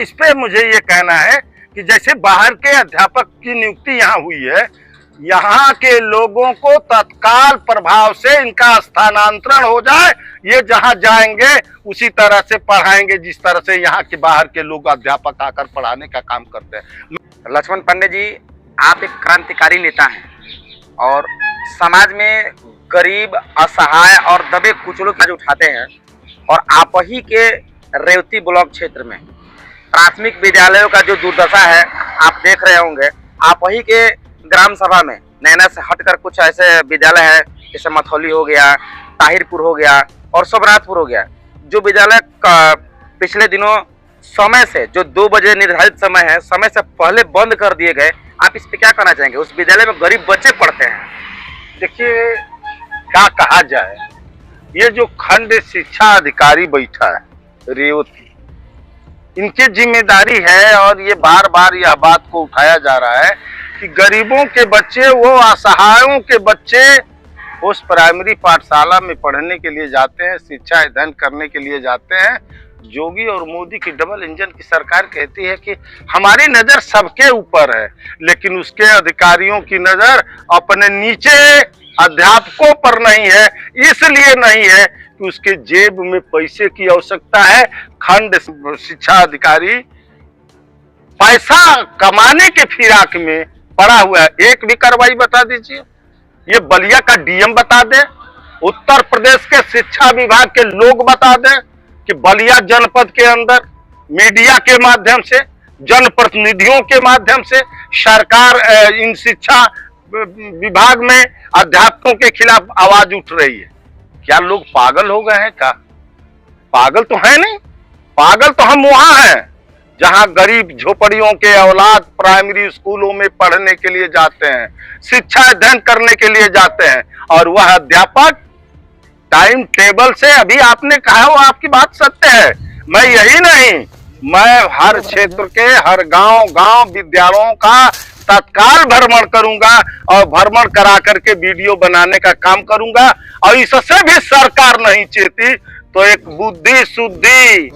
इस पे मुझे ये कहना है कि जैसे बाहर के अध्यापक की नियुक्ति यहाँ हुई है, यहाँ के लोगों को तत्काल प्रभाव से इनका स्थानांतरण हो जाए। ये जहाँ जाएंगे उसी तरह से पढ़ाएंगे जिस तरह से यहाँ के बाहर के लोग अध्यापक आकर पढ़ाने का काम करते हैं। लक्ष्मण पांडे जी, आप एक क्रांतिकारी नेता हैं और समाज में गरीब, असहाय और दबे कुचलों की आवाज उठाते हैं। और आप ही के रेवती ब्लॉक क्षेत्र में प्राथमिक विद्यालयों का जो दुर्दशा है आप देख रहे होंगे। आप ही के ग्राम सभा में नैना से हटकर कुछ ऐसे विद्यालय है जैसे मथौली हो गया, ताहिरपुर हो गया और सोमनाथपुर हो गया, जो विद्यालय पिछले दिनों समय से, जो 2 बजे निर्धारित समय है, समय से पहले बंद कर दिए गए। आप इस पे क्या कहना चाहेंगे? उस विद्यालय में गरीब बच्चे पढ़ते हैं। देखिए, क्या कहा जाए, ये जो खंड शिक्षा अधिकारी बैठा है रेवती, इनकी जिम्मेदारी है और ये बार बार यह बात को उठाया जा रहा है कि गरीबों के बच्चे, वो असहायों के बच्चे उस प्राइमरी पाठशाला में पढ़ने के लिए जाते हैं, शिक्षा अध्ययन करने के लिए जाते हैं। योगी और मोदी की डबल इंजन की सरकार कहती है कि हमारी नजर सबके ऊपर है, लेकिन उसके अधिकारियों की नजर अपने नीचे अध्यापकों पर नहीं है। इसलिए नहीं है कि उसके जेब में पैसे की आवश्यकता है। खंड शिक्षा अधिकारी पैसा कमाने के फिराक में पड़ा हुआ है। एक भी कार्रवाई बता दीजिए, ये बलिया का डीएम बता दे, उत्तर प्रदेश के शिक्षा विभाग के लोग बता दें कि बलिया जनपद के अंदर मीडिया के माध्यम से, जनप्रतिनिधियों के माध्यम से सरकार इन शिक्षा विभाग में अध्यापकों के खिलाफ आवाज उठ रही है। क्या लोग पागल हो गए हैं? क्या पागल तो है नहीं, पागल तो हम वहां हैं जहां गरीब झोपड़ियों के औलाद प्राइमरी स्कूलों में पढ़ने के लिए जाते हैं, शिक्षा अध्ययन करने के लिए जाते हैं, और वह अध्यापक टाइम टेबल से, अभी आपने कहा वो आपकी बात सत्य है। मैं यही नहीं, मैं हर क्षेत्र के हर गांव विद्यालयों का तत्काल भ्रमण करूंगा और भ्रमण करा करके वीडियो बनाने का काम करूंगा। और इससे भी सरकार नहीं चेती तो एक बुद्धि शुद्धि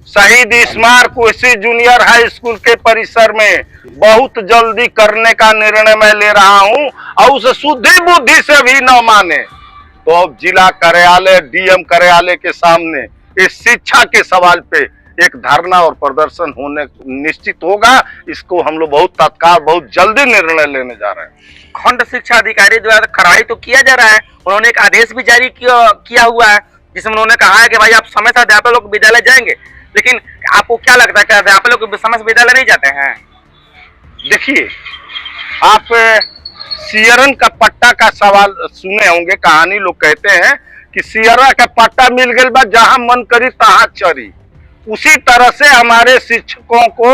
शहीद स्मारक ओसी जूनियर हाई स्कूल के परिसर में बहुत जल्दी करने का निर्णय मैं ले रहा हूं। और उस शुद्धि बुद्धि से भी न माने तो अब जिला कार्यालय, डीएम कार्यालय के सामने इस शिक्षा के सवाल पे एक धरना और प्रदर्शन होने निश्चित होगा। इसको हम लोग बहुत तत्काल, बहुत जल्दी निर्णय लेने जा रहे हैं। खंड शिक्षा अधिकारी द्वारा कार्रवाई तो किया जा रहा है, उन्होंने एक आदेश भी जारी किया हुआ है जिसमें उन्होंने कहा है कि भाई आप समय से अध्यापक लोग विद्यालय जाएंगे। लेकिन आपको क्या लगता है कि अध्यापक लोग समय से विद्यालय नहीं जाते हैं? देखिए, आप सियरन का पट्टा का सवाल सुने होंगे, कहानी लोग कहते हैं कि सियरा का पट्टा मिल गया बा, जहां मन करी तहां चरी। उसी तरह से हमारे शिक्षकों को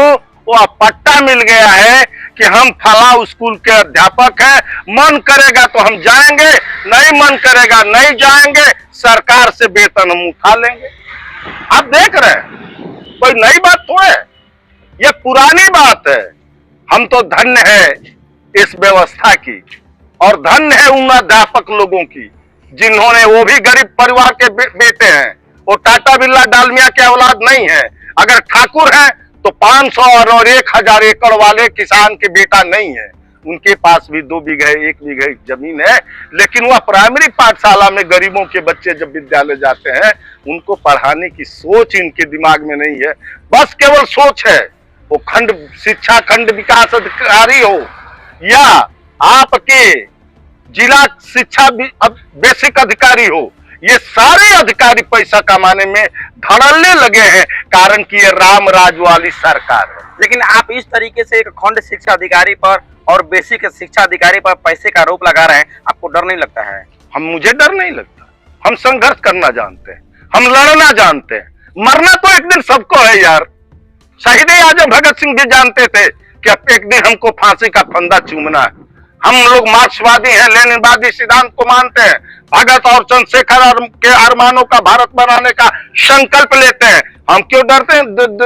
वो पट्टा मिल गया है कि हम फला स्कूल के अध्यापक हैं, मन करेगा तो हम जाएंगे, नहीं मन करेगा नहीं जाएंगे, सरकार से वेतन हम उठा लेंगे। आप देख रहे हैं, कोई नई बात तो है, ये पुरानी बात है। हम तो धन्य है इस व्यवस्था की और धन्य है उन अध्यापक लोगों की जिन्होंने, वो भी गरीब परिवार के बेटे हैं, वो टाटा बिरला डालमिया के औलाद नहीं है। अगर ठाकुर है तो 500 और 1000 एकड़ वाले किसान के बेटा नहीं है। उनके पास भी 2 बीघे 1 बीघे जमीन है, लेकिन वह प्राइमरी पाठशाला में गरीबों के बच्चे जब विद्यालय जाते हैं, उनको पढ़ाने की सोच इनके दिमाग में नहीं है। बस केवल सोच है। वो खंड शिक्षा खंड विकास अधिकारी हो या आपके जिला शिक्षा बेसिक अधिकारी हो, ये सारे अधिकारी पैसा कमाने में धड़ल्ले लगे हैं, कारण कि ये राम राज वाली सरकार है। लेकिन आप इस तरीके से एक खंड शिक्षा अधिकारी पर और बेसिक शिक्षा अधिकारी पर पैसे का आरोप लगा रहे हैं, आपको डर नहीं लगता है? मुझे डर नहीं लगता। हम संघर्ष करना जानते हैं, हम लड़ना जानते हैं। मरना तो एक दिन सबको है यार। शहीद आजम भगत सिंह भी जानते थे कि अब एक दिन हमको फांसी का फंदा चूमना है। हम लोग मार्क्सवादी हैं, लेनिनवादी सिद्धांत को मानते हैं, भगत और चंद्रशेखर के अरमानों का भारत बनाने का संकल्प लेते हैं। हम क्यों डरते हैं?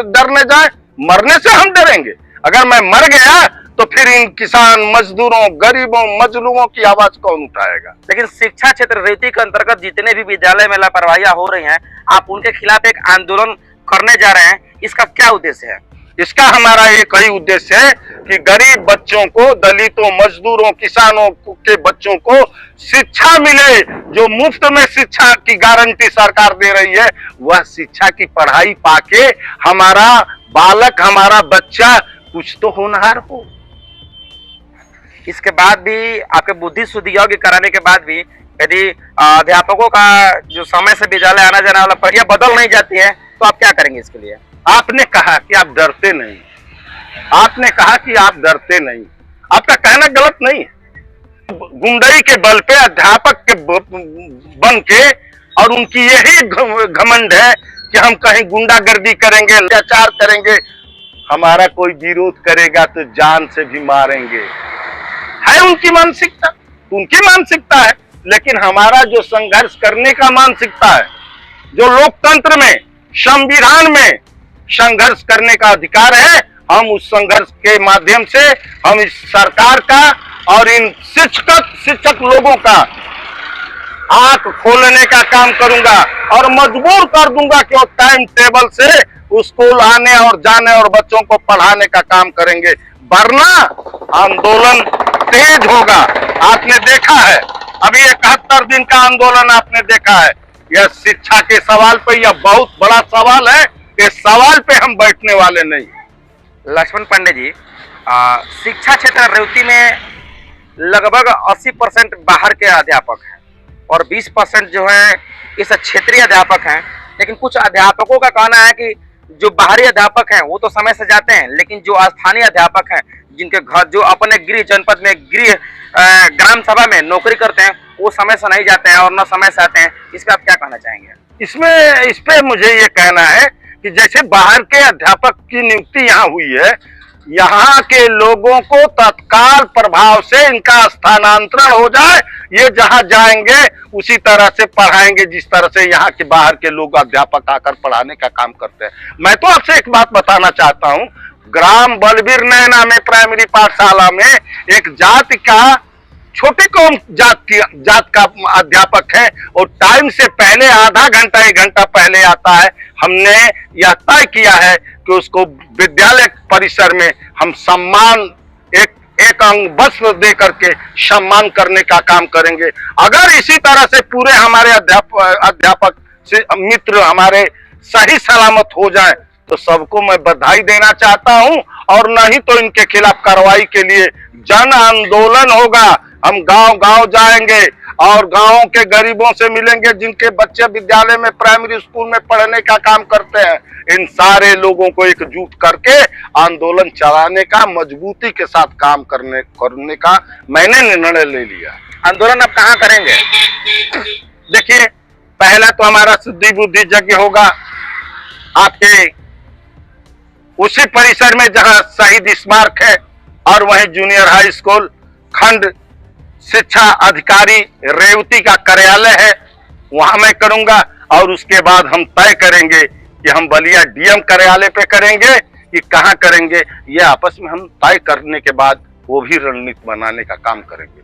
डरने जाए? मरने से हम डरेंगे? अगर मैं मर गया तो फिर इन किसान, मजदूरों, गरीबों, मजलूमों की आवाज कौन उठाएगा? लेकिन शिक्षा क्षेत्र रेवती के अंतर्गत जितने भी विद्यालय में लापरवाहियां हो रही हैं, आप उनके खिलाफ एक आंदोलन करने जा रहे हैं, इसका क्या उद्देश्य है? इसका हमारा एक ही उद्देश्य है कि गरीब बच्चों को, दलितों, मजदूरों, किसानों के बच्चों को शिक्षा मिले। जो मुफ्त में शिक्षा की गारंटी सरकार दे रही है, वह शिक्षा की पढ़ाई पाके हमारा बालक, हमारा बच्चा कुछ तो होनहार हो। इसके बाद भी आपके बुद्धि शुद्धि योग्य कराने के बाद भी यदि अध्यापकों का जो समय से विद्यालय आना जाना वाला प्रक्रिया बदल नहीं जाती है, तो आप क्या करेंगे इसके लिए? आपने कहा कि आप डरते नहीं, आपने कहा कि आप डरते नहीं, आपका कहना गलत नहीं है। गुंडई के बल पे अध्यापक के बन के, और उनकी यही घमंड है कि हम कहीं गुंडागर्दी करेंगे, अत्याचार करेंगे, हमारा कोई विरोध करेगा तो जान से भी मारेंगे, है उनकी मानसिकता, उनकी मानसिकता है। लेकिन हमारा जो संघर्ष करने का मानसिकता है, जो लोकतंत्र में, संविधान में संघर्ष करने का अधिकार है, हम उस संघर्ष के माध्यम से हम इस सरकार का और इन शिक्षक लोगों का आंख खोलने का काम करूंगा और मजबूर कर दूंगा कि वो टाइम टेबल से स्कूल आने और जाने और बच्चों को पढ़ाने का काम करेंगे, वरना आंदोलन तेज होगा। आपने देखा है, अभी 71 दिन का आंदोलन आपने देखा है। यह शिक्षा के सवाल पे यह बहुत बड़ा सवाल है, इस सवाल पे हम बैठने वाले नहीं। लक्ष्मण पांडे जी, शिक्षा क्षेत्र रेवती में लगभग 80% बाहर के अध्यापक हैं और 20% जो है इस क्षेत्रीय अध्यापक हैं। लेकिन कुछ अध्यापकों का कहना है कि जो बाहरी अध्यापक हैं वो तो समय से जाते हैं, लेकिन जो स्थानीय अध्यापक हैं, जिनके घर, जो अपने गृह जनपद में, गृह ग्राम सभा में नौकरी करते हैं, वो समय से नहीं जाते हैं और न समय से आते हैं। इस पे आप क्या कहना चाहेंगे? इस पे मुझे ये कहना है कि जैसे बाहर के अध्यापक की नियुक्ति यहाँ हुई है, यहाँ के लोगों को तत्काल प्रभाव से इनका स्थानांतरण हो जाए, ये जहाँ जाएंगे उसी तरह से पढ़ाएंगे जिस तरह से यहाँ के बाहर के लोग अध्यापक आकर पढ़ाने का काम करते हैं। मैं तो आपसे एक बात बताना चाहता हूँ, ग्राम बलबीर नैना में प्राइमरी पाठशाला में एक जाति का, छोटे कौम जात का अध्यापक है और टाइम से पहले आधा घंटा 1 घंटा पहले आता है। हमने यह तय किया है कि उसको विद्यालय परिसर में हम सम्मान, एक अंग वस्त्र दे करके सम्मान करने का काम करेंगे। अगर इसी तरह से पूरे हमारे अध्यापक से मित्र हमारे सही सलामत हो जाए तो सबको मैं बधाई देना चाहता हूं, और नहीं तो इनके खिलाफ कार्रवाई के लिए जन आंदोलन होगा। हम गांव-गांव जाएंगे और गांवों के गरीबों से मिलेंगे जिनके बच्चे विद्यालय में, प्राइमरी स्कूल में पढ़ने का काम करते हैं। इन सारे लोगों को एकजुट करके आंदोलन चलाने का, मजबूती के साथ काम करने का मैंने निर्णय ले लिया। आंदोलन आप कहाँ करेंगे? देखिए, पहला तो हमारा शुद्धि बुद्धि यज्ञ होगा आपके उसी परिसर में जहां शहीद स्मारक है, और वहीं जूनियर हाई स्कूल खंड शिक्षा अधिकारी रेवती का कार्यालय है, वहां मैं करूंगा। और उसके बाद हम तय करेंगे कि हम बलिया डीएम कार्यालय पे करेंगे कि कहां करेंगे। ये आपस में हम तय करने के बाद वो भी रणनीति बनाने का काम करेंगे।